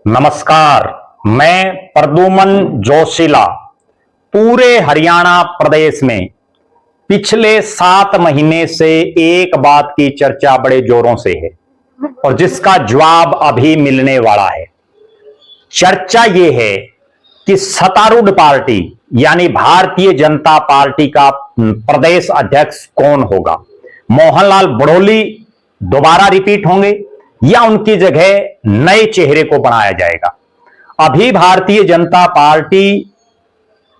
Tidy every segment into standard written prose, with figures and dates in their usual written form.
नमस्कार, मैं प्रद्युमन जोशीला पूरे हरियाणा प्रदेश में पिछले 7 महीने से एक बात की चर्चा बड़े जोरों से है और जिसका जवाब अभी मिलने वाला है। चर्चा यह है कि सत्तारूढ़ पार्टी यानी भारतीय जनता पार्टी का प्रदेश अध्यक्ष कौन होगा। मोहनलाल बड़ोली दोबारा रिपीट होंगे या उनकी जगह नए चेहरे को बनाया जाएगा। अभी भारतीय जनता पार्टी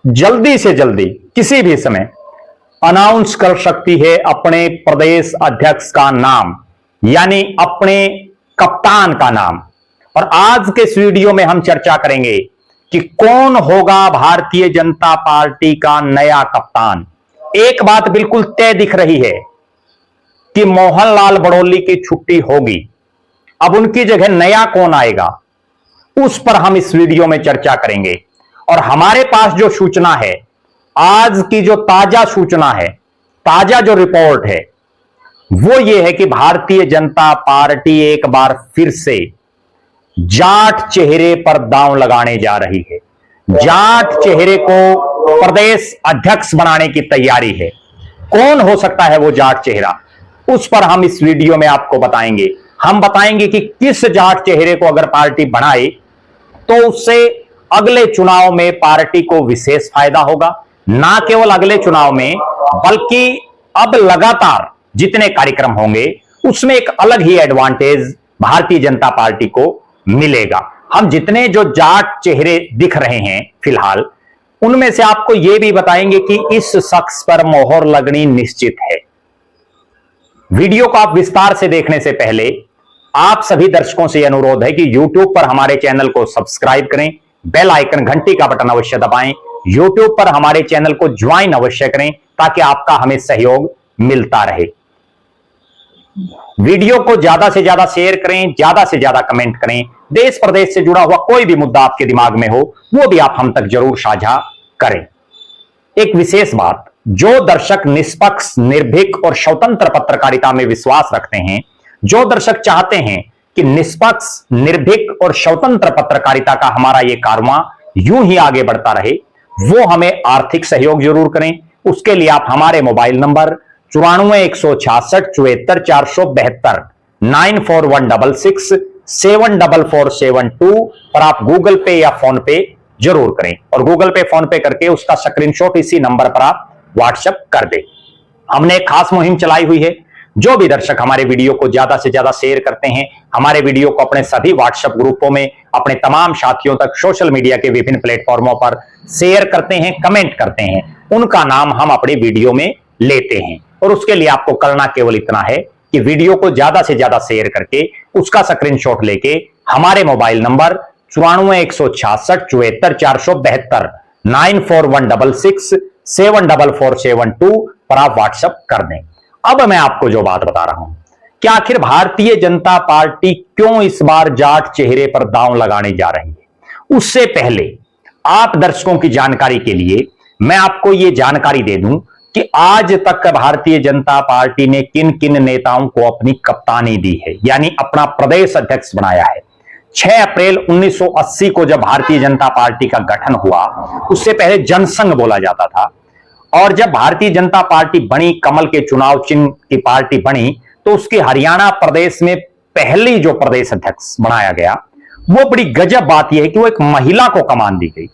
जल्दी से जल्दी किसी भी समय अनाउंस कर सकती है अपने प्रदेश अध्यक्ष का नाम यानी अपने कप्तान का नाम। और आज के इस वीडियो में हम चर्चा करेंगे कि कौन होगा भारतीय जनता पार्टी का नया कप्तान। एक बात बिल्कुल तय दिख रही है कि मोहनलाल बड़ोली की छुट्टी होगी। अब उनकी जगह नया कौन आएगा उस पर हम इस वीडियो में चर्चा करेंगे। और हमारे पास जो सूचना है, आज की जो ताजा सूचना है, ताजा जो रिपोर्ट है वो ये है कि भारतीय जनता पार्टी एक बार फिर से जाट चेहरे पर दांव लगाने जा रही है। जाट चेहरे को प्रदेश अध्यक्ष बनाने की तैयारी है। कौन हो सकता है वो जाट चेहरा, उस पर हम इस वीडियो में आपको बताएंगे। हम बताएंगे कि किस जाट चेहरे को अगर पार्टी बनाए तो उससे अगले चुनाव में पार्टी को विशेष फायदा होगा। ना केवल अगले चुनाव में बल्कि अब लगातार जितने कार्यक्रम होंगे उसमें एक अलग ही एडवांटेज भारतीय जनता पार्टी को मिलेगा। हम जितने जो जाट चेहरे दिख रहे हैं फिलहाल, उनमें से आपको यह भी बताएंगे कि इस शख्स पर मोहर लगनी निश्चित है। वीडियो को आप विस्तार से देखने से पहले आप सभी दर्शकों से अनुरोध है कि YouTube पर हमारे चैनल को सब्सक्राइब करें, बेल आइकन घंटी का बटन अवश्य दबाएं। YouTube पर हमारे चैनल को ज्वाइन अवश्य करें ताकि आपका हमें सहयोग मिलता रहे। वीडियो को ज्यादा से ज्यादा शेयर करें, ज्यादा से ज्यादा कमेंट करें। देश प्रदेश से जुड़ा हुआ कोई भी मुद्दा आपके दिमाग में हो वो भी आप हम तक जरूर साझा करें। एक विशेष बात, जो दर्शक निष्पक्ष, निर्भीक और स्वतंत्र पत्रकारिता में विश्वास रखते हैं, जो दर्शक चाहते हैं कि निष्पक्ष, निर्भीक और स्वतंत्र पत्रकारिता का हमारा यह कारवां यूं ही आगे बढ़ता रहे, वो हमें आर्थिक सहयोग जरूर करें। उसके लिए आप हमारे मोबाइल नंबर 9416674472 9416674472 पर आप गूगल पे या फोन पे जरूर करें और गूगल पे, फोन पे करके उसका स्क्रीनशॉट इसी नंबर पर आप व्हाट्सएप कर दें। हमने एक खास मुहिम चलाई हुई है। जो भी दर्शक हमारे वीडियो को ज्यादा से ज्यादा शेयर करते हैं, हमारे वीडियो को अपने सभी व्हाट्सएप ग्रुपों में, अपने तमाम साथियों तक, सोशल मीडिया के विभिन्न प्लेटफॉर्मों पर शेयर करते हैं, कमेंट करते हैं, उनका नाम हम अपने वीडियो में लेते हैं। और उसके लिए आपको करना केवल इतना है कि वीडियो को ज्यादा से ज्यादा शेयर करके उसका स्क्रीनशॉट लेके हमारे मोबाइल नंबर 9416674472 9416674472 पर आप व्हाट्सएप कर दें। अब मैं आपको जो बात बता रहा हूं कि आखिर भारतीय जनता पार्टी क्यों इस बार जाट चेहरे पर दांव लगाने जा रही है, उससे पहले आप दर्शकों की जानकारी के लिए मैं आपको यह जानकारी दे दूं कि आज तक भारतीय जनता पार्टी ने किन किन नेताओं को अपनी कप्तानी दी है, यानी अपना प्रदेश अध्यक्ष बनाया है। 6 अप्रैल 1980 को जब भारतीय जनता पार्टी का गठन हुआ, उससे पहले जनसंघ बोला जाता था। और जब भारतीय जनता पार्टी बनी, कमल के चुनाव चिन्ह की पार्टी बनी, तो उसकी हरियाणा प्रदेश में पहली जो प्रदेश अध्यक्ष बनाया गया, वो बड़ी गजब बात यह है कि वो एक महिला को कमान दी गई।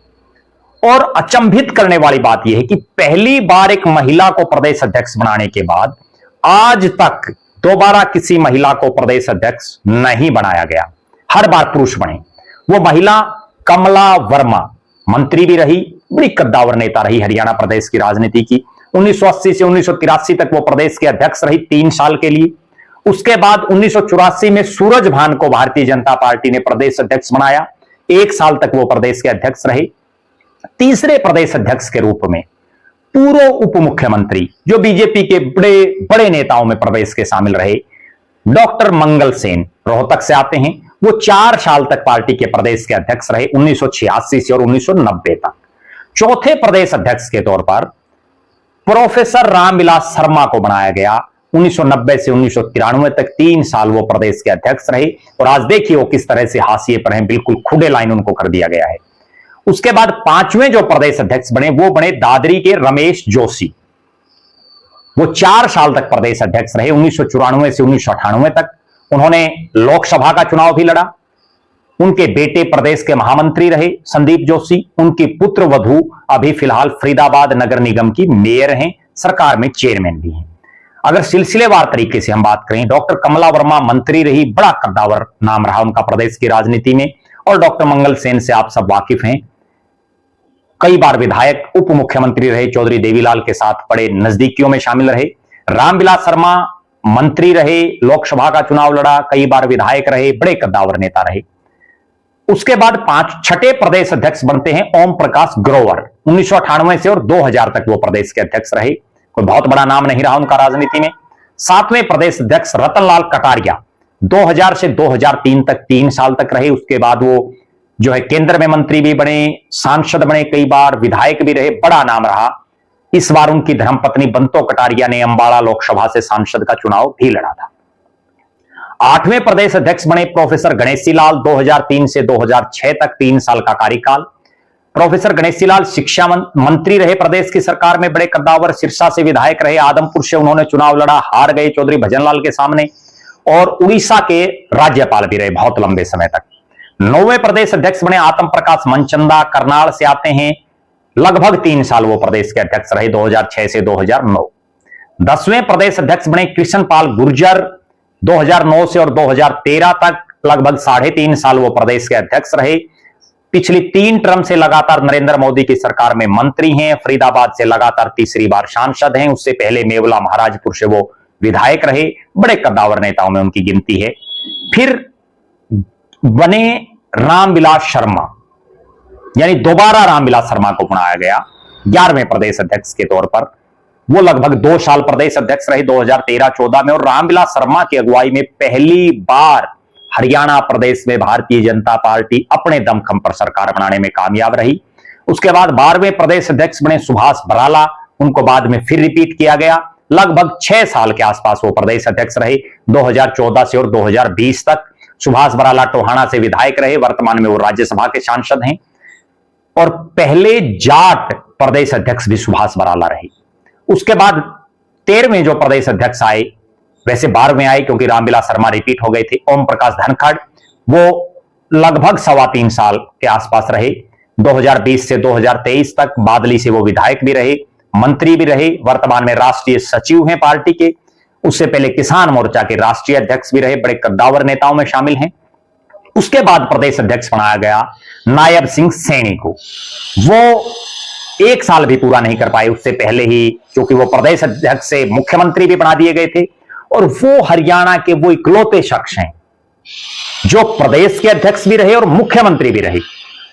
और अचंभित करने वाली बात यह है कि पहली बार एक महिला को प्रदेश अध्यक्ष बनाने के बाद आज तक दोबारा किसी महिला को प्रदेश अध्यक्ष नहीं बनाया गया। हर बार पुरुष बने। वो महिला कमला वर्मा मंत्री भी रही, बड़ी कद्दावर नेता रही हरियाणा प्रदेश की राजनीति की। 1980 से 1983 तक वो प्रदेश के अध्यक्ष रही 3 साल के लिए। उसके बाद 1984 में सूरजभान को भारतीय जनता पार्टी ने प्रदेश अध्यक्ष बनाया। 1 साल तक वो प्रदेश के अध्यक्ष रहे। तीसरे प्रदेश अध्यक्ष के रूप में पूर्व उप मुख्यमंत्री, जो बीजेपी के बड़े बड़े नेताओं में प्रदेश के शामिल रहे, डॉक्टर मंगल सेन रोहतक से आते हैं। वो 4 साल तक पार्टी के प्रदेश के अध्यक्ष रहे 1986 से और 1990 तक। चौथे प्रदेश अध्यक्ष के तौर पर प्रोफेसर रामविलास शर्मा को बनाया गया 1990 से 1993 तक 3 साल वो प्रदेश के अध्यक्ष रहे और आज देखिए वो किस तरह से हाशिए पर हैं, बिल्कुल खुदे लाइन उनको कर दिया गया है। उसके बाद 5वें जो प्रदेश अध्यक्ष बने वो बने दादरी के रमेश जोशी। वो 4 साल तक प्रदेश अध्यक्ष रहे, 1994 से 1998 तक। उन्होंने लोकसभा का चुनाव भी लड़ा। उनके बेटे प्रदेश के महामंत्री रहे संदीप जोशी। उनकी पुत्र वधू अभी फिलहाल फरीदाबाद नगर निगम की मेयर हैं, सरकार में चेयरमैन भी हैं। अगर सिलसिलेवार तरीके से हम बात करें, डॉक्टर कमला वर्मा मंत्री रही, बड़ा कद्दावर नाम रहा उनका प्रदेश की राजनीति में। और डॉक्टर मंगल सेन से आप सब वाकिफ हैं, कई बार विधायक, उप मुख्यमंत्री रहे, चौधरी देवीलाल के साथ बड़े नजदीकियों में शामिल रहे। रामविलास शर्मा मंत्री रहे, लोकसभा का चुनाव लड़ा, कई बार विधायक रहे, बड़े कद्दावर नेता रहे। उसके बाद 6ठे प्रदेश अध्यक्ष बनते हैं ओम प्रकाश ग्रोवर। 1998 से और 2000 तक वो प्रदेश के अध्यक्ष रहे, कोई बहुत बड़ा नाम नहीं रहा उनका राजनीति में। 7वें प्रदेश अध्यक्ष रतनलाल कटारिया 2000 से 2003 तक 3 साल तक रहे। उसके बाद वो जो है केंद्र में मंत्री भी बने, सांसद बने, कई बार विधायक भी रहे, बड़ा नाम रहा। इस बार उनकी धर्मपत्नी बंतो कटारिया ने अंबाला लोकसभा से सांसद का चुनाव भी लड़ा था। 8वें प्रदेश अध्यक्ष बने प्रोफेसर गणेशी लाल 2003 से 2006 तक 3 साल का कार्यकाल। प्रोफेसर गणेशी लाल शिक्षा मंत्री रहे प्रदेश की सरकार में, बड़े कद्दावर। सिरसा से विधायक रहे, आदमपुर से उन्होंने चुनाव लड़ा, हार गए चौधरी भजनलाल के सामने। और उड़ीसा के राज्यपाल भी रहे बहुत लंबे समय तक। 9वें प्रदेश अध्यक्ष बने आत्म प्रकाश मनचंदा, करनाल से आते हैं, लगभग 3 साल वो प्रदेश के अध्यक्ष रहे 2006 से 2009। 10वें प्रदेश अध्यक्ष बने कृष्णपाल गुर्जर 2009 से और 2013 तक, लगभग 3.5 साल वो प्रदेश के अध्यक्ष रहे। पिछली 3 टर्म से लगातार नरेंद्र मोदी की सरकार में मंत्री हैं, फरीदाबाद से लगातार तीसरी बार सांसद हैं। उससे पहले मेवला महाराजपुर से वो विधायक रहे, बड़े कद्दावर नेताओं में उनकी गिनती है। फिर बने रामविलास शर्मा, यानी दोबारा रामविलास शर्मा को बनाया गया 11वें प्रदेश अध्यक्ष के तौर पर। वो लगभग 2 साल प्रदेश अध्यक्ष रहे 2013-14 में। और रामविलास शर्मा की अगुवाई में पहली बार हरियाणा प्रदेश में भारतीय जनता पार्टी अपने दमखम पर सरकार बनाने में कामयाब रही। उसके बाद 12वें प्रदेश अध्यक्ष बने सुभाष बराला, उनको बाद में फिर रिपीट किया गया। लगभग 6 साल के आसपास वो प्रदेश अध्यक्ष रहे 2014 से और 2020 तक। सुभाष बराला टोहाना से विधायक रहे, वर्तमान में वो राज्यसभा के सांसद हैं। और पहले जाट प्रदेश अध्यक्ष भी सुभाष बराला रहे। उसके बाद 13वें जो प्रदेश अध्यक्ष आए, वैसे 12वें आए क्योंकि रामविलास शर्मा रिपीट हो गए थे, ओम प्रकाश धनखड़, वो लगभग 3.25 साल के आसपास रहे 2020 से 2023 तक। बादली से वो विधायक भी रहे, मंत्री भी रहे, वर्तमान में राष्ट्रीय सचिव हैं पार्टी के। उससे पहले किसान मोर्चा के राष्ट्रीय अध्यक्ष भी रहे, बड़े कद्दावर नेताओं में शामिल हैं। उसके बाद प्रदेश अध्यक्ष बनाया गया नायब सिंह सैनी को। वो 1 साल भी पूरा नहीं कर पाए उससे पहले ही, क्योंकि वो प्रदेश अध्यक्ष से मुख्यमंत्री भी बना दिए गए थे। और वो हरियाणा के वो इकलौते शख्स हैं जो प्रदेश के अध्यक्ष भी रहे और मुख्यमंत्री भी रहे।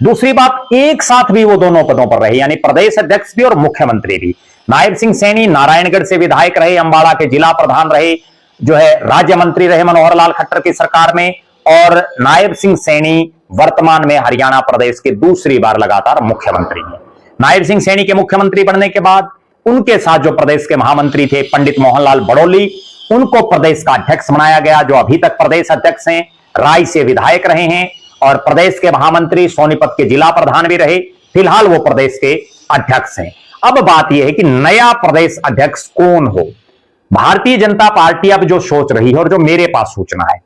दूसरी बात, एक साथ भी वो दोनों पदों पर रहे, यानी प्रदेश अध्यक्ष भी और मुख्यमंत्री भी। नायब सिंह सैनी नारायणगढ़ से विधायक रहे, अंबाला के जिला प्रधान रहे, जो है राज्य मंत्री रहे मनोहर लाल खट्टर की सरकार में। और नायब सिंह सैनी वर्तमान में हरियाणा प्रदेश के दूसरी बार लगातार मुख्यमंत्री हैं। नायब सिंह सैनी के मुख्यमंत्री बनने के बाद उनके साथ जो प्रदेश के महामंत्री थे पंडित मोहनलाल बड़ौली, उनको प्रदेश का अध्यक्ष बनाया गया, जो अभी तक प्रदेश अध्यक्ष हैं। राय से विधायक रहे हैं और प्रदेश के महामंत्री, सोनीपत के जिला प्रधान भी रहे। फिलहाल वो प्रदेश के अध्यक्ष हैं। अब बात यह है कि नया प्रदेश अध्यक्ष कौन हो। भारतीय जनता पार्टी अब जो सोच रही है और जो मेरे पास सूचना है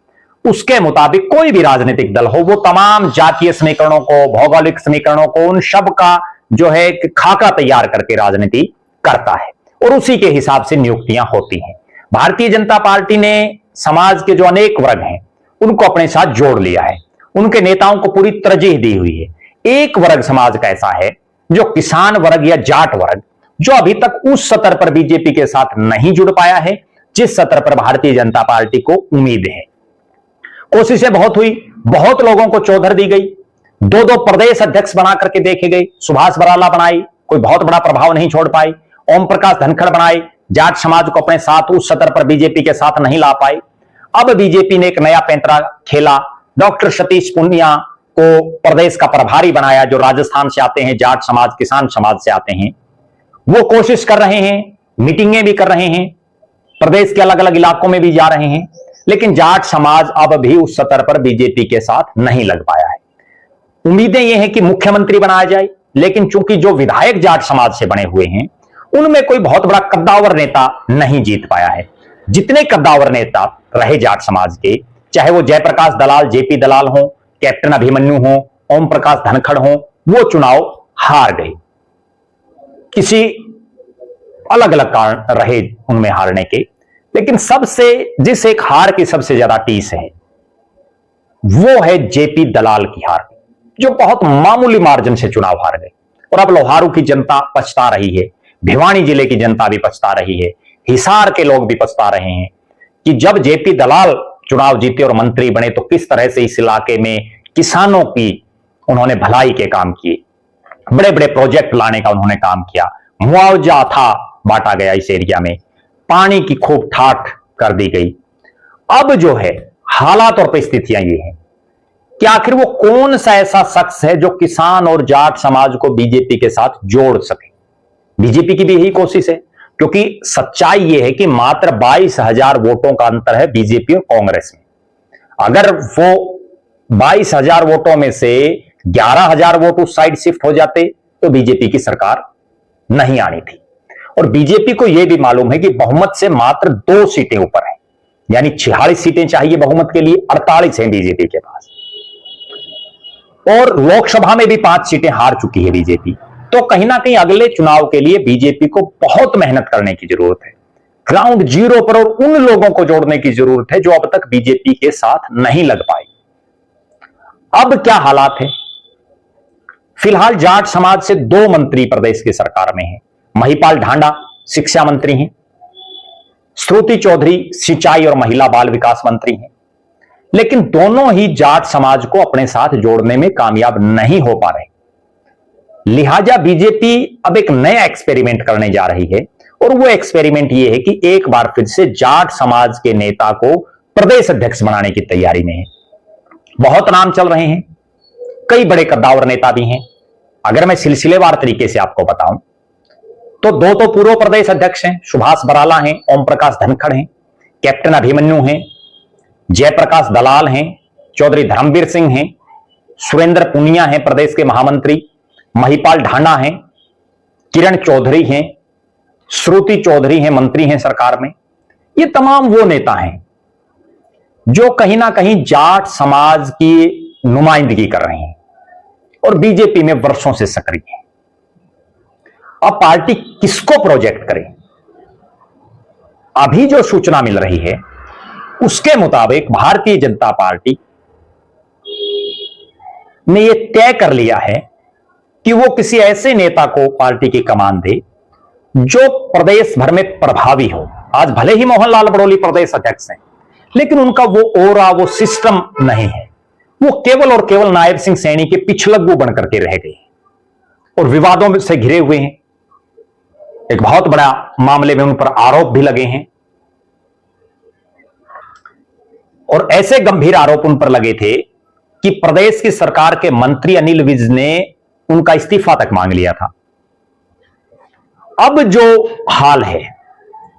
उसके मुताबिक कोई भी राजनीतिक दल हो, वो तमाम जातीय समीकरणों को, भौगोलिक समीकरणों को, उन सब का जो है खाका तैयार करके राजनीति करता है और उसी के हिसाब से नियुक्तियां होती हैं। भारतीय जनता पार्टी ने समाज के जो अनेक वर्ग हैं उनको अपने साथ जोड़ लिया है, उनके नेताओं को पूरी तरजीह दी हुई है। एक वर्ग समाज का ऐसा है जो किसान वर्ग या जाट वर्ग, जो अभी तक उस स्तर पर बीजेपी के साथ नहीं जुड़ पाया है जिस स्तर पर भारतीय जनता पार्टी को उम्मीद है। कोशिशें बहुत हुई, बहुत लोगों को चौधर दी गई, 2 प्रदेश अध्यक्ष बना करके देखे गए। सुभाष बराला बनाई, कोई बहुत बड़ा प्रभाव नहीं छोड़ पाई। ओम प्रकाश धनखड़ बनाए, जाट समाज को अपने साथ उस स्तर पर बीजेपी के साथ नहीं ला पाए। अब बीजेपी ने एक नया पैंतरा खेला, डॉक्टर सतीश पूनिया को प्रदेश का प्रभारी बनाया, जो राजस्थान से आते हैं, जाट समाज, किसान समाज से आते हैं। वो कोशिश कर रहे हैं, मीटिंगें भी कर रहे हैं, प्रदेश के अलग अलग इलाकों में भी जा रहे हैं, लेकिन जाट समाज अब भी उस स्तर पर बीजेपी के साथ नहीं लग पाया है। उम्मीदें यह है कि मुख्यमंत्री बनाया जाए, लेकिन चूंकि जो विधायक जाट समाज से बने हुए हैं उनमें कोई बहुत बड़ा कद्दावर नेता नहीं जीत पाया है। जितने कद्दावर नेता रहे जाट समाज के, चाहे वो जयप्रकाश दलाल, जेपी दलाल हो, कैप्टन अभिमन्यु हो, ओम प्रकाश धनखड़ हो, वो चुनाव हार गए। किसी अलग अलग कारण रहे उनमें हारने के, लेकिन सबसे जिस एक हार की सबसे ज्यादा टीस है वो है जेपी दलाल की हार, जो बहुत मामूली मार्जिन से चुनाव हार गए। और अब लोहारू की जनता पछता रही है, भिवानी जिले की जनता भी पछता रही है, हिसार के लोग भी पछता रहे हैं कि जब जेपी दलाल चुनाव जीते और मंत्री बने तो किस तरह से इस इलाके में किसानों की उन्होंने भलाई के काम किए, बड़े बड़े प्रोजेक्ट लाने का उन्होंने काम किया, मुआवजा था बांटा गया इस एरिया में, पानी की खूब ठाठ कर दी गई। अब जो है हालात और परिस्थितियां ये हैं कि आखिर वो कौन सा ऐसा शख्स है जो किसान और जाट समाज को बीजेपी के साथ जोड़ सके। बीजेपी की भी यही कोशिश है, क्योंकि सच्चाई यह है कि मात्र 22,000 वोटों का अंतर है बीजेपी और कांग्रेस में। अगर वो 22,000 वोटों में से 11,000 वोट उस साइड शिफ्ट हो जाते तो बीजेपी की सरकार नहीं आनी थी। और बीजेपी को यह भी मालूम है कि बहुमत से मात्र 2 सीटें ऊपर है, यानी 46 सीटें चाहिए बहुमत के लिए, 48 हैं बीजेपी के पास। और लोकसभा में भी 5 सीटें हार चुकी है बीजेपी। तो कहीं ना कहीं अगले चुनाव के लिए बीजेपी को बहुत मेहनत करने की जरूरत है, ग्राउंड जीरो पर, और उन लोगों को जोड़ने की जरूरत है जो अब तक बीजेपी के साथ नहीं लग पाए। अब क्या हालात है? फिलहाल जाट समाज से 2 मंत्री प्रदेश की सरकार में हैं। महिपाल ढांडा शिक्षा मंत्री हैं, श्रुति चौधरी सिंचाई और महिला बाल विकास मंत्री हैं, लेकिन दोनों ही जाट समाज को अपने साथ जोड़ने में कामयाब नहीं हो पा रहे। लिहाजा बीजेपी अब एक नया एक्सपेरिमेंट करने जा रही है, और वो एक्सपेरिमेंट ये है कि एक बार फिर से जाट समाज के नेता को प्रदेश अध्यक्ष बनाने की तैयारी में है। बहुत नाम चल रहे हैं, कई बड़े कद्दावर नेता भी हैं। अगर मैं सिलसिलेवार तरीके से आपको बताऊं तो 2 तो पूर्व प्रदेश अध्यक्ष हैं, सुभाष बराला हैं, ओम प्रकाश धनखड़ हैं, कैप्टन अभिमन्यु हैं, जयप्रकाश दलाल हैं, चौधरी धर्मवीर सिंह हैं, सुरेंद्र पुनिया हैं प्रदेश के महामंत्री, महिपाल ढांडा हैं, किरण चौधरी हैं, श्रुति चौधरी हैं, मंत्री हैं सरकार में। ये तमाम वो नेता हैं जो कहीं ना कहीं जाट समाज की नुमाइंदगी कर रहे हैं और बीजेपी में वर्षों से सक्रिय हैं। अब पार्टी किसको प्रोजेक्ट करे? अभी जो सूचना मिल रही है उसके मुताबिक भारतीय जनता पार्टी ने यह तय कर लिया है कि वो किसी ऐसे नेता को पार्टी की कमान दे जो प्रदेश भर में प्रभावी हो। आज भले ही मोहनलाल बड़ोली प्रदेश अध्यक्ष हैं, लेकिन उनका वो ओरा, वो सिस्टम नहीं है। वो केवल और केवल नायब सिंह सैनी के पिछलग्गू बनकर के रह गए और विवादों से घिरे हुए हैं। एक बहुत बड़ा मामले में उन पर आरोप भी लगे हैं, और ऐसे गंभीर आरोप उन पर लगे थे कि प्रदेश की सरकार के मंत्री अनिल विज ने उनका इस्तीफा तक मांग लिया था। अब जो हाल है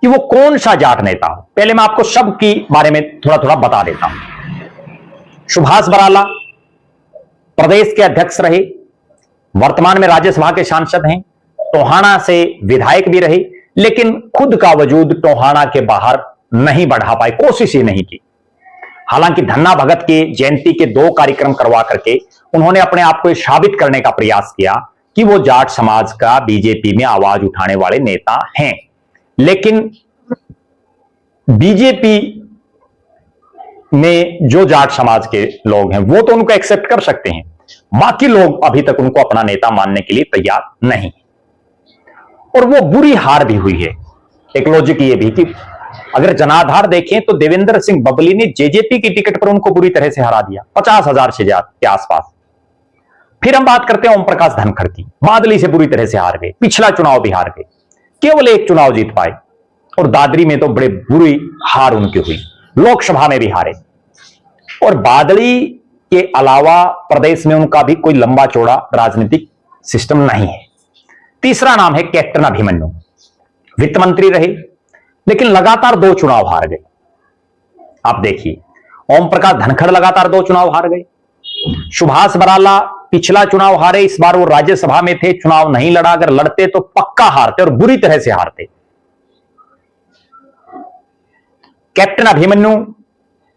कि वो कौन सा जाट नेता हो, पहले मैं आपको सब की बारे में थोड़ा थोड़ा बता देता हूं। सुभाष बराला प्रदेश के अध्यक्ष रहे, वर्तमान में राज्यसभा के सांसद हैं, टोहाना से विधायक भी रहे, लेकिन खुद का वजूद टोहाना के बाहर नहीं बढ़ा पाए, कोशिश ही नहीं की। हालांकि धन्ना भगत के जयंती के 2 कार्यक्रम करवा करके उन्होंने अपने आप को साबित करने का प्रयास किया कि वो जाट समाज का बीजेपी में आवाज उठाने वाले नेता हैं। लेकिन बीजेपी में जो जाट समाज के लोग हैं वो तो उनको एक्सेप्ट कर सकते हैं, बाकी लोग अभी तक उनको अपना नेता मानने के लिए तैयार नहीं। और वो बुरी हार भी हुई है। एक लॉजिक ये भी कि अगर जनाधार देखें तो देवेंद्र सिंह बबली ने जेजेपी की टिकट पर उनको बुरी तरह से हरा दिया, 50,000 से ज्यादा के आसपास। फिर हम बात करते हैं ओम प्रकाश धनखड़ की, बादली से बुरी तरह से हार गए, पिछला चुनाव भी हार गए, केवल 1 चुनाव जीत पाए, और दादरी में तो बड़े बुरी हार उनकी हुई, लोकसभा में भी हारे। और बादली के अलावा प्रदेश में उनका भी कोई लंबा चौड़ा राजनीतिक सिस्टम नहीं है। तीसरा नाम है कैप्टन अभिमन्यु, वित्त मंत्री रहे, लेकिन लगातार 2 चुनाव हार गए। आप देखिए ओम प्रकाश धनखड़ लगातार 2 चुनाव हार गए, सुभाष बराला पिछला चुनाव हारे, इस बार वो राज्यसभा में थे, चुनाव नहीं लड़ा, अगर लड़ते तो पक्का हारते और बुरी तरह से हारते। कैप्टन अभिमन्यु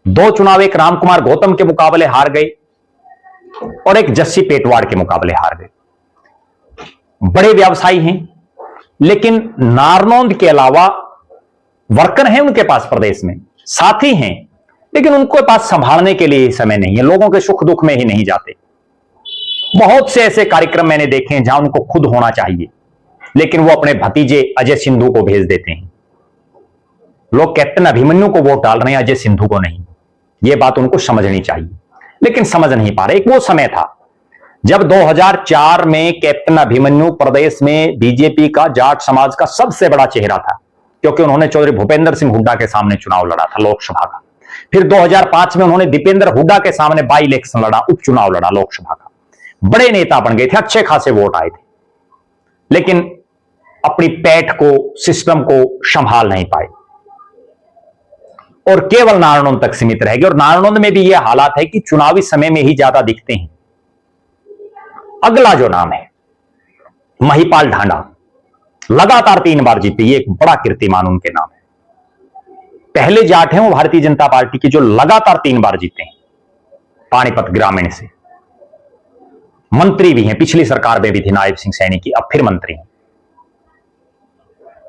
2 चुनाव एक रामकुमार गौतम के मुकाबले हार गए और एक जस्सी पेटवाड़ के मुकाबले हार गए। बड़े व्यवसायी हैं, लेकिन नारनौंद के अलावा वर्कर हैं उनके पास प्रदेश में, साथी हैं, लेकिन उनके पास संभालने के लिए समय नहीं है, लोगों के सुख दुख में ही नहीं जाते। बहुत से ऐसे कार्यक्रम मैंने देखे हैं जहां उनको खुद होना चाहिए, लेकिन वो अपने भतीजे अजय सिंधु को भेज देते हैं। लोग कैप्टन अभिमन्यु को वोट डाल रहे हैं, अजय सिंधु को नहीं। यह बात उनको समझनी चाहिए, लेकिन समझ नहीं पा रहे। एक वो समय था जब 2004 में कैप्टन अभिमन्यु प्रदेश में बीजेपी का जाट समाज का सबसे बड़ा चेहरा था, क्योंकि उन्होंने चौधरी भूपेंद्र सिंह हुड्डा के सामने चुनाव लड़ा था लोकसभा का। फिर 2005 में उन्होंने दीपेंद्र हुड्डा के सामने बाई इलेक्शन लड़ा, उपचुनाव लड़ा लोकसभा का। बड़े नेता बन गए थे, अच्छे खासे वोट आए थे, लेकिन अपनी पैठ को, सिस्टम को संभाल नहीं पाए और केवल नारनौंद तक सीमित रह गए। और नारनौंद में भी यह हालात है कि चुनावी समय में ही ज्यादा दिखते हैं। अगला जो नाम है महिपाल ढांडा, लगातार 3 बार जीते, ये एक बड़ा कीर्तिमान उनके नाम है। पहले जाट हैं वो भारतीय जनता पार्टी के जो लगातार 3 बार जीते हैं पानीपत ग्रामीण से। मंत्री भी हैं, पिछली सरकार में भी थी नायब सिंह सैनी की, अब फिर मंत्री हैं।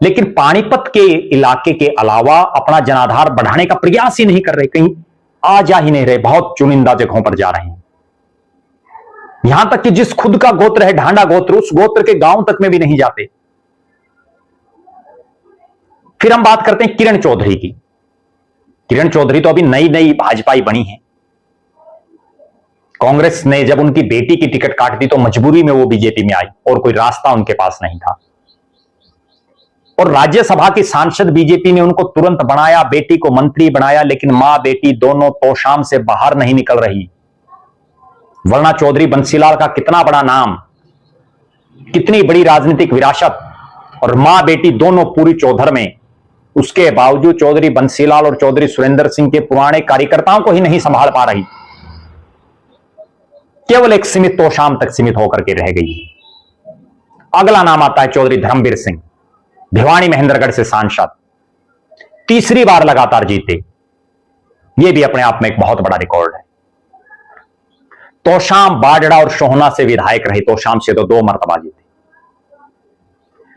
लेकिन पानीपत के इलाके के अलावा अपना जनाधार बढ़ाने का प्रयास ही नहीं कर रहे, कहीं आ जा ही नहीं रहे, बहुत चुनिंदा जगहों पर जा रहे हैं। यहां तक कि जिस खुद का गोत्र है ढांडा गोत्र, उस गोत्र के गांव तक में भी नहीं जाते। फिर हम बात करते हैं किरण चौधरी की। किरण चौधरी तो अभी नई नई भाजपाई बनी है। कांग्रेस ने जब उनकी बेटी की टिकट काट दी तो मजबूरी में वो बीजेपी में आई और कोई रास्ता उनके पास नहीं था। और राज्यसभा की सांसद बीजेपी ने उनको तुरंत बनाया, बेटी को मंत्री बनाया, लेकिन मां बेटी दोनों तोशाम से बाहर नहीं निकल रही। वरना चौधरी बंसीलाल का कितना बड़ा नाम, कितनी बड़ी राजनीतिक विरासत, और मां बेटी दोनों पूरी चौधर में। उसके बावजूद चौधरी बंसीलाल और चौधरी सुरेंद्र सिंह के पुराने कार्यकर्ताओं को ही नहीं संभाल पा रही, केवल एक सीमित तोशाम तक सीमित होकर के रह गई। अगला नाम आता है चौधरी धर्मवीर सिंह, भिवानी महेंद्रगढ़ से सांसद, 3री बार लगातार जीते। यह भी अपने आप में एक बहुत बड़ा रिकॉर्ड है। तोशाम, बाजड़ा और सोहना से विधायक रहे, तोशाम से तो 2 मर्तबा जीते।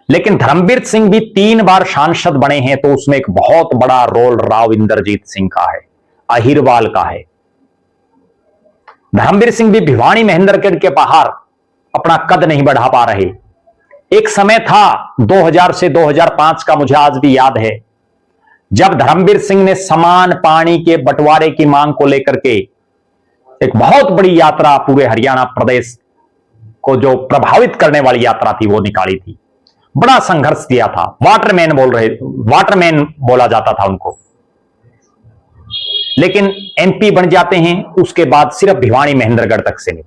लेकिन धर्मवीर सिंह भी 3 बार सांसद बने हैं, तो उसमें एक बहुत बड़ा रोल राव इंद्रजीत सिंह का है, अहिरवाल का है। धर्मवीर सिंह भी भिवानी महेंद्रगढ़ के बाहर अपना कद नहीं बढ़ा पा रहे। एक समय था 2000 से 2005 का, मुझे आज भी याद है, जब धर्मवीर सिंह ने समान पानी के बंटवारे की मांग को लेकर के एक बहुत बड़ी यात्रा पूरे हरियाणा प्रदेश को, जो प्रभावित करने वाली यात्रा थी, वो निकाली थी। बड़ा संघर्ष किया था। वाटरमैन बोला जाता था उनको। लेकिन एमपी बन जाते हैं, उसके बाद सिर्फ भिवानी महेंद्रगढ़ तक सीमित,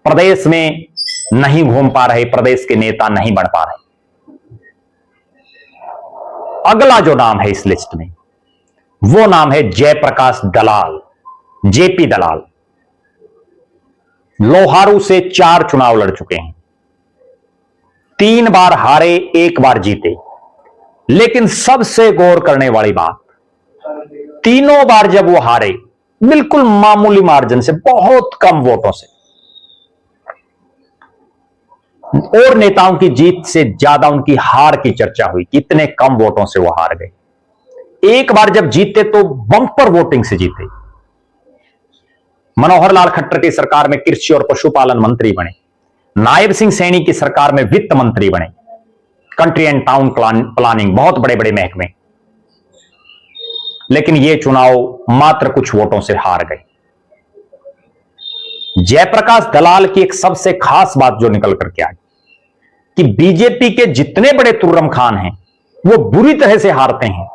प्रदेश में नहीं घूम पा रहे, प्रदेश के नेता नहीं बन पा रहे। अगला जो नाम है इस लिस्ट में, वो नाम है जयप्रकाश दलाल, जेपी दलाल। लोहारू से 4 चुनाव लड़ चुके हैं, 3 बार हारे, 1 बार जीते। लेकिन सबसे गौर करने वाली बात, तीनों बार जब वो हारे, बिल्कुल मामूली मार्जिन से, बहुत कम वोटों से, और नेताओं की जीत से ज्यादा उनकी हार की चर्चा हुई, कितने कम वोटों से वो हार गए। एक बार जब जीते तो बंपर वोटिंग से जीते। मनोहर लाल खट्टर की सरकार में कृषि और पशुपालन मंत्री बने, नायब सिंह सैनी की सरकार में वित्त मंत्री बने, कंट्री एंड टाउन प्लानिंग, बहुत बड़े बड़े महकमे। लेकिन ये चुनाव मात्र कुछ वोटों से हार गए। जयप्रकाश दलाल की एक सबसे खास बात जो निकल करके आई कि बीजेपी के जितने बड़े तुर्रम खान हैं वो बुरी तरह से हारते हैं,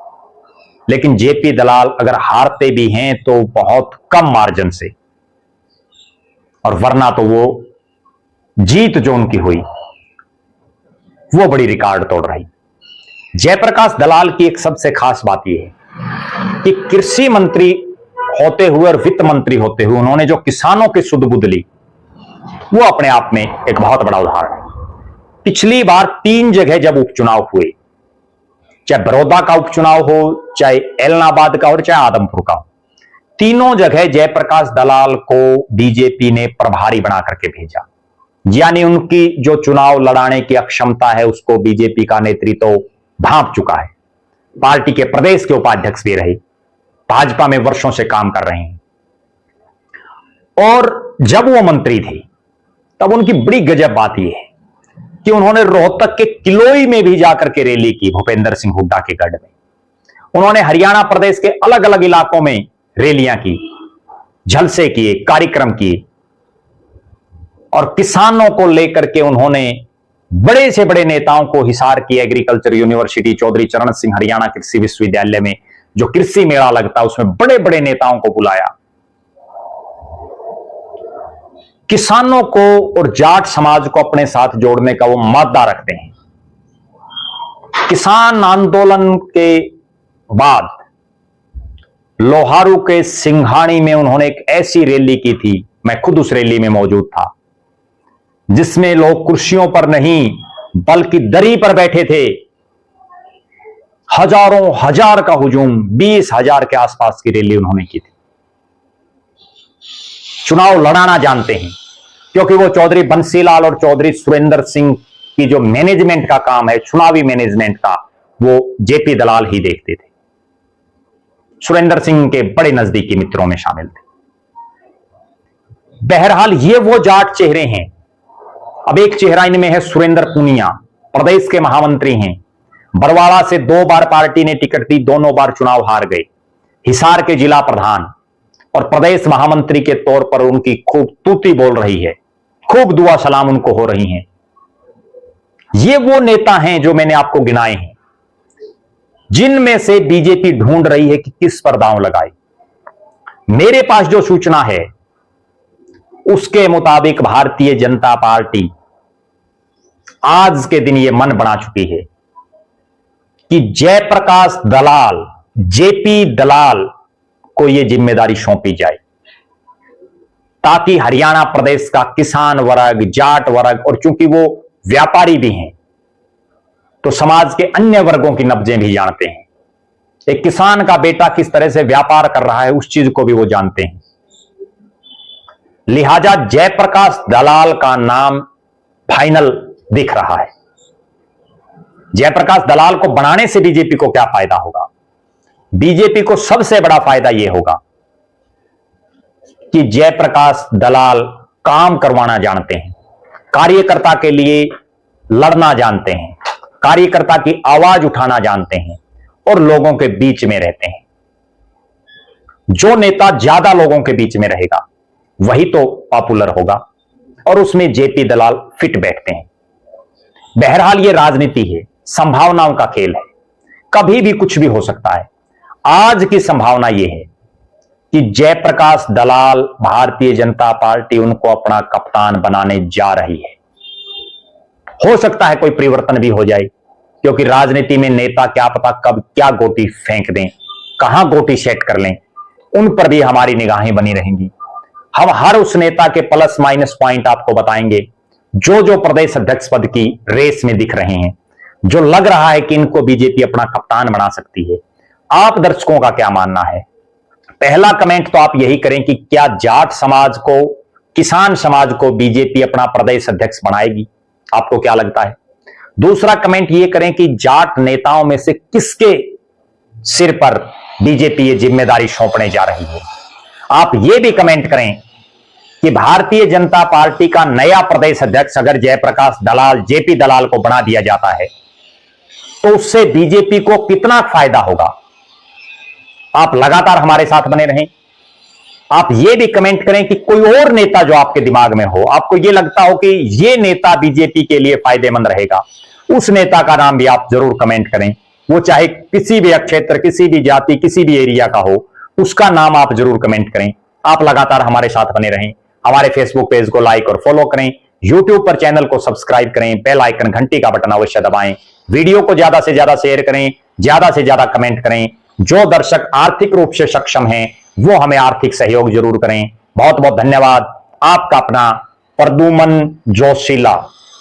लेकिन जेपी दलाल अगर हारते भी हैं तो बहुत कम मार्जिन से, और वरना तो वो जीत जो उनकी हुई वो बड़ी रिकॉर्ड तोड़ रही। जयप्रकाश दलाल की एक सबसे खास बात यह है कि कृषि मंत्री होते हुए और वित्त मंत्री होते हुए उन्होंने जो किसानों की सुध बुध ली, वो अपने आप में एक बहुत बड़ा उदाहरण है। पिछली बार 3 जगह जब उपचुनाव हुए, चाहे बड़ौदा का उपचुनाव हो, चाहे एलनाबाद का और चाहे आदमपुर का हो, तीनों जगह जयप्रकाश दलाल को बीजेपी ने प्रभारी बना करके भेजा। यानी उनकी जो चुनाव लड़ाने की अक्षमता है उसको बीजेपी का नेतृत्व भांप चुका है। पार्टी के प्रदेश के उपाध्यक्ष भी रहे, भाजपा में वर्षों से काम कर रहे हैं, और जब वो मंत्री थे तब उनकी बड़ी गजब बात यह है कि उन्होंने रोहतक के किलोई में भी जाकर के रैली की, भूपेंद्र सिंह हुड्डा के गढ़ में। उन्होंने हरियाणा प्रदेश के अलग अलग इलाकों में रैलियां की, जलसे किए, कार्यक्रम किए, और किसानों को लेकर के उन्होंने बड़े से बड़े नेताओं को हिसार की एग्रीकल्चर यूनिवर्सिटी, चौधरी चरण सिंह हरियाणा कृषि विश्वविद्यालय में जो कृषि मेला लगता है उसमें बड़े बड़े नेताओं को बुलाया। किसानों को और जाट समाज को अपने साथ जोड़ने का वो मादा रखते हैं। किसान आंदोलन के बाद लोहारू के सिंघाणी में उन्होंने एक ऐसी रैली की थी, मैं खुद उस रैली में मौजूद था, जिसमें लोग कुर्सियों पर नहीं बल्कि दरी पर बैठे थे। हजारों हजार का हुजूम, 20,000 के आसपास की रैली उन्होंने की थी। चुनाव लड़ाना जानते हैं, क्योंकि वो चौधरी बंसीलाल और चौधरी सुरेंद्र सिंह की जो मैनेजमेंट का काम है, चुनावी मैनेजमेंट का, वो जेपी दलाल ही देखते थे। सुरेंद्र सिंह के बड़े नजदीकी मित्रों में शामिल थे। बहरहाल ये वो जाट चेहरे हैं। अब एक चेहरा इनमें है सुरेंद्र पुनिया, प्रदेश के महामंत्री हैं। बरवाड़ा से 2 बार पार्टी ने टिकट दी, दोनों बार चुनाव हार गए। हिसार के जिला प्रधान और प्रदेश महामंत्री के तौर पर उनकी खूब तूती बोल रही है, खूब दुआ सलाम उनको हो रही हैं। ये वो नेता हैं जो मैंने आपको गिनाए हैं, जिनमें से बीजेपी ढूंढ रही है कि किस पर दांव लगाए। मेरे पास जो सूचना है उसके मुताबिक भारतीय जनता पार्टी आज के दिन यह मन बना चुकी है कि जयप्रकाश दलाल, जेपी दलाल को यह जिम्मेदारी सौंपी जाए, ताकि हरियाणा प्रदेश का किसान वर्ग, जाट वर्ग, और चूंकि वो व्यापारी भी हैं तो समाज के अन्य वर्गों की नब्जें भी जानते हैं। एक किसान का बेटा किस तरह से व्यापार कर रहा है उस चीज को भी वो जानते हैं। लिहाजा जयप्रकाश दलाल का नाम फाइनल दिख रहा है। जयप्रकाश दलाल को बनाने से बीजेपी को क्या फायदा होगा? बीजेपी को सबसे बड़ा फायदा यह होगा कि जयप्रकाश दलाल काम करवाना जानते हैं, कार्यकर्ता के लिए लड़ना जानते हैं, कार्यकर्ता की आवाज उठाना जानते हैं और लोगों के बीच में रहते हैं। जो नेता ज्यादा लोगों के बीच में रहेगा वही तो पॉपुलर होगा, और उसमें जेपी दलाल फिट बैठते हैं। बहरहाल ये राजनीति है, संभावनाओं का खेल है, कभी भी कुछ भी हो सकता है। आज की संभावना यह है कि जयप्रकाश दलाल, भारतीय जनता पार्टी उनको अपना कप्तान बनाने जा रही है। हो सकता है कोई परिवर्तन भी हो जाए, क्योंकि राजनीति में नेता क्या पता कब क्या गोटी फेंक दें, कहां गोटी सेट कर लें, उन पर भी हमारी निगाहें बनी रहेंगी। हम हर उस नेता के प्लस माइनस पॉइंट आपको बताएंगे जो जो प्रदेश अध्यक्ष पद की रेस में दिख रहे हैं, जो लग रहा है कि इनको बीजेपी अपना कप्तान बना सकती है। आप दर्शकों का क्या मानना है? पहला कमेंट तो आप यही करें कि क्या जाट समाज को, किसान समाज को बीजेपी अपना प्रदेश अध्यक्ष बनाएगी? आपको क्या लगता है? दूसरा कमेंट यह करें कि जाट नेताओं में से किसके सिर पर बीजेपी ये जिम्मेदारी सौंपने जा रही है। आप यह भी कमेंट करें कि भारतीय जनता पार्टी का नया प्रदेश अध्यक्ष अगर जयप्रकाश दलाल, जेपी दलाल को बना दिया जाता है तो उससे बीजेपी को कितना फायदा होगा। आप लगातार हमारे साथ बने रहें। आप यह भी कमेंट करें कि कोई और नेता जो आपके दिमाग में हो, आपको यह लगता हो कि यह नेता बीजेपी के लिए फायदेमंद रहेगा, उस नेता का नाम भी आप जरूर कमेंट करें। वो चाहे किसी भी क्षेत्र, किसी भी जाति, किसी भी एरिया का हो, उसका नाम आप जरूर कमेंट करें। आप लगातार हमारे साथ बने रहें। हमारे फेसबुक पेज को लाइक और फॉलो करें, यूट्यूब पर चैनल को सब्सक्राइब करें, बेल आइकन घंटी का बटन अवश्य दबाएं, वीडियो को ज्यादा से ज्यादा शेयर करें, ज्यादा से ज्यादा कमेंट करें। जो दर्शक आर्थिक रूप से सक्षम हैं वो हमें आर्थिक सहयोग जरूर करें। बहुत बहुत धन्यवाद। आपका अपना प्रद्युमन जोशीला।